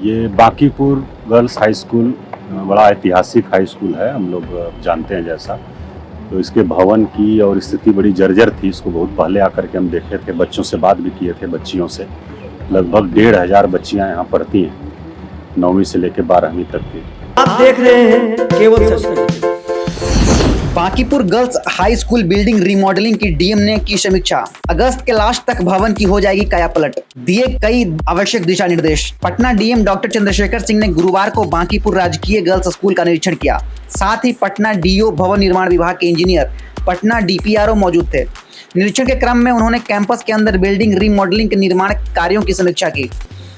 ये Bankipur girls high school बड़ा ऐतिहासिक हाई स्कूल है, हम लोग जानते हैं जैसा। तो इसके भवन की और स्थिति बड़ी जर्जर थी। इसको बहुत पहले आकर के हम देखे थे, बच्चों से बात भी किए थे, बच्चियों से। लगभग 1500 बच्चियां यहाँ पढ़ती हैं, 9वीं से लेकर 12वीं तक की। आप देख रहे हैं केवल सच। Bankipur girls high school building remodeling की डीएम ने की समीक्षा। अगस्त के लास्ट तक भवन की हो जाएगी कायापलट, दिए कई आवश्यक दिशा निर्देश। पटना डीएम डॉक्टर चंद्रशेखर सिंह ने गुरुवार को बांकीपुर राजकीय गर्ल्स स्कूल का निरीक्षण किया। साथ ही पटना डीओ, भवन निर्माण विभाग के इंजीनियर, पटना डीपीआरओ मौजूद थे। निरीक्षण के क्रम में उन्होंने कैंपस के अंदर बिल्डिंग रिमॉडलिंग के निर्माण कार्यों की समीक्षा की।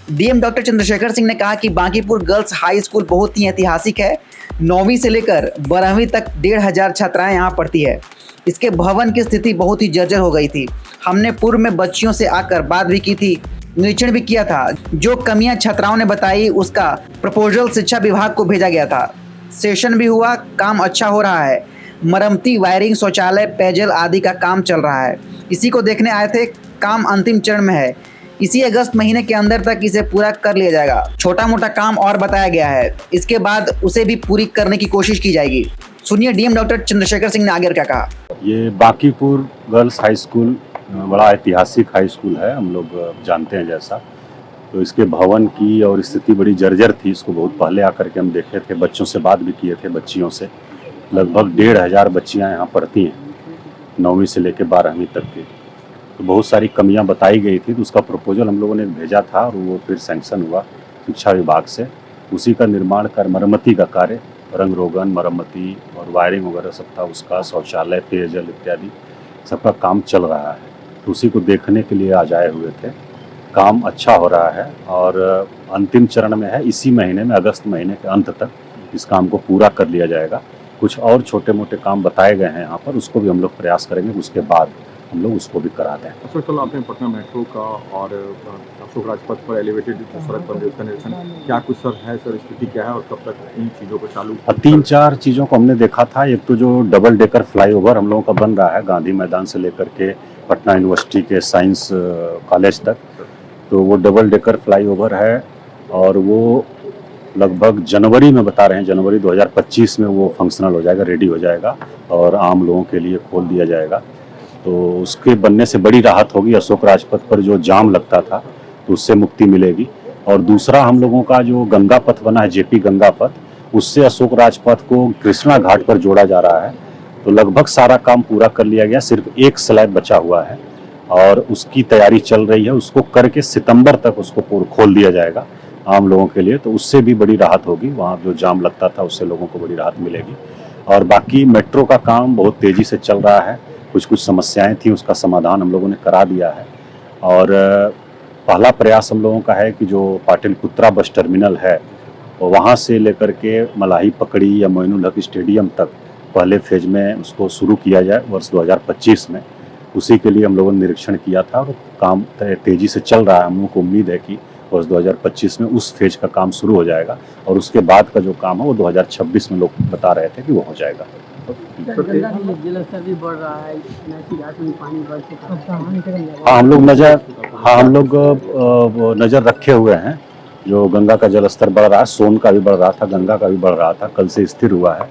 डीएम डॉक्टर चंद्रशेखर सिंह ने कहा कि बांकीपुर गर्ल्स हाई स्कूल बहुत ही ऐतिहासिक है। 9वीं से लेकर 12वीं तक 1500 छात्राएं यहाँ पढ़ती है। इसके भवन की स्थिति बहुत ही जर्जर हो गई थी। हमने पूर्व में बच्चियों से आकर बात भी की थी, निरीक्षण भी किया था। जो कमियां छात्राओं ने बताई उसका प्रपोजल शिक्षा विभाग को भेजा गया था। सेशन भी हुआ, काम अच्छा हो रहा है। मरम्मती, वायरिंग, शौचालय, पेयजल आदि का काम चल रहा है। इसी को देखने आए थे। काम अंतिम चरण में है। इसी अगस्त महीने के अंदर तक इसे पूरा कर लिया जाएगा। छोटा मोटा काम और बताया गया है, इसके बाद उसे भी पूरी करने की कोशिश की जाएगी। सुनिए डीएम डॉक्टर चंद्रशेखर सिंह ने आगे क्या कहा। ये बांकीपुर गर्ल्स हाई स्कूल बड़ा ऐतिहासिक हाई स्कूल है, हम लोग जानते हैं जैसा। तो इसके भवन की और स्थिति बड़ी जर्जर थी। इसको बहुत पहले आकर के हम देखे थे, बच्चों से बात भी किए थे, बच्चियों से। लगभग 1500 बच्चियाँ यहाँ पढ़ती हैं, 9वीं से लेकर 12वीं तक की। तो बहुत सारी कमियां बताई गई थी, तो उसका प्रपोजल हम लोगों ने भेजा था और वो फिर सैंक्शन हुआ शिक्षा विभाग से। उसी का निर्माण कर मरम्मती का कार्य, रंग रोगन, मरम्मती और वायरिंग वगैरह सब था उसका, शौचालय, पेयजल इत्यादि सबका काम चल रहा है। तो उसी को देखने के लिए आज आए हुए थे। काम अच्छा हो रहा है और अंतिम चरण में है। इसी महीने में, अगस्त महीने के अंत तक इस काम को पूरा कर लिया जाएगा। कुछ और छोटे मोटे काम बताए गए हैं यहाँ पर, उसको भी हम लोग प्रयास करेंगे, उसके बाद हम लोग उसको भी करा दें। सर, कल आपने पटना मेट्रो का और अशोक राजपथ पर एलिवेटेड सड़क बन रही है, उसका निरीक्षण क्या कुछ सर है? सर, स्थिति क्या है और कब तक इन चीज़ों को चालू? 3-4 चीज़ों को हमने देखा था। एक तो जो डबल डेकर फ्लाईओवर हम लोगों का बन रहा है गांधी मैदान से लेकर के पटना यूनिवर्सिटी के साइंस कॉलेज तक, तो वो डबल डेकर फ्लाईओवर है और वो लगभग जनवरी में बता रहे हैं, जनवरी 2025 में वो फंक्शनल हो जाएगा, रेडी हो जाएगा और आम लोगों के लिए खोल दिया जाएगा। तो उसके बनने से बड़ी राहत होगी। अशोक राजपथ पर जो जाम लगता था तो उससे मुक्ति मिलेगी। और दूसरा, हम लोगों का जो गंगा पथ बना है, जेपी गंगा पथ, उससे अशोक राजपथ को कृष्णा घाट पर जोड़ा जा रहा है। तो लगभग सारा काम पूरा कर लिया गया, सिर्फ एक स्लैब बचा हुआ है और उसकी तैयारी चल रही है। उसको करके सितंबर तक उसको खोल दिया जाएगा आम लोगों के लिए। तो उससे भी बड़ी राहत होगी, वहाँ जो जाम लगता था उससे लोगों को बड़ी राहत मिलेगी। और बाकी मेट्रो का काम बहुत तेज़ी से चल रहा है। कुछ समस्याएं थी, उसका समाधान हम लोगों ने करा दिया है। और पहला प्रयास हम लोगों का है कि जो पाटलिपुत्रा बस टर्मिनल है वहाँ से लेकर के मलाही पकड़ी या मोइनुल हक स्टेडियम तक पहले फेज में उसको शुरू किया जाए वर्ष 2025 में। उसी के लिए हम लोगों ने निरीक्षण किया था और काम तेज़ी से चल रहा है। हम लोगों को उम्मीद है कि वर्ष 2025 में उस फेज का काम शुरू हो जाएगा और उसके बाद का जो काम है वो 2026 में लोग बता रहे थे कि वो हो जाएगा। जलस्तर भी बढ़ रहा है, घाट में पानी बढ़ चुका है। हाँ, हम लोग नज़र रखे हुए हैं। जो गंगा का जलस्तर बढ़ रहा है, सोन का भी बढ़ रहा था, गंगा का भी बढ़ रहा था, कल से स्थिर हुआ है।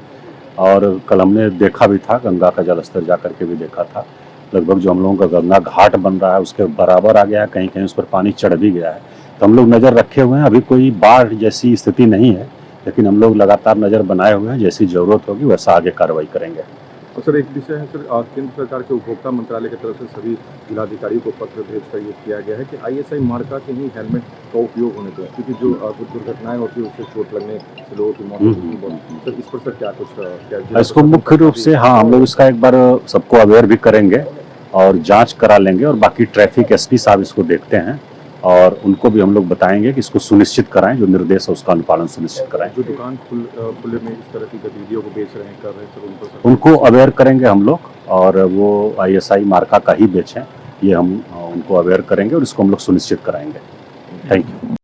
और कल हमने देखा भी था, गंगा का जलस्तर जा करके भी देखा था। लगभग जो हम लोगों का गंगा घाट बन रहा है उसके बराबर आ गया है, कहीं कहीं उस पर पानी चढ़ भी गया है। तो हम लोग नज़र रखे हुए हैं। अभी कोई बाढ़ जैसी स्थिति नहीं है, लेकिन हम लोग लगातार नज़र बनाए हुए हैं। जैसी ज़रूरत होगी वैसा आगे कार्रवाई करेंगे। और सर, एक विषय है सर, केंद्र सरकार के उपभोक्ता मंत्रालय की तरफ से सभी जिलाधिकारियों को पत्र भेजकर ये किया गया है कि ISI मार्का के ही हेलमेट का उपयोग होने दें, क्योंकि जो दुर्घटनाएं होती है उससे चोट लगने से लोगों की मौत होती है। सर, इस पर सर क्या कुछ इसको मुख्य रूप से, हाँ, हम लोग इसका एक बार सबको अवेयर भी करेंगे और जाँच करा लेंगे। और बाकी ट्रैफिक SP साहब इसको देखते हैं और उनको भी हम लोग बताएंगे कि इसको सुनिश्चित कराएं, जो निर्देश है उसका अनुपालन सुनिश्चित कराएं। जो दुकान खुले में इस तरह की गतिविधियों को बेच रहे हैं, कर रहे हैं सर, उनको अवेयर करेंगे हम लोग और वो ISI मार्का का ही बेचें, ये हम उनको अवेयर करेंगे और इसको हम लोग सुनिश्चित कराएंगे। Thank you.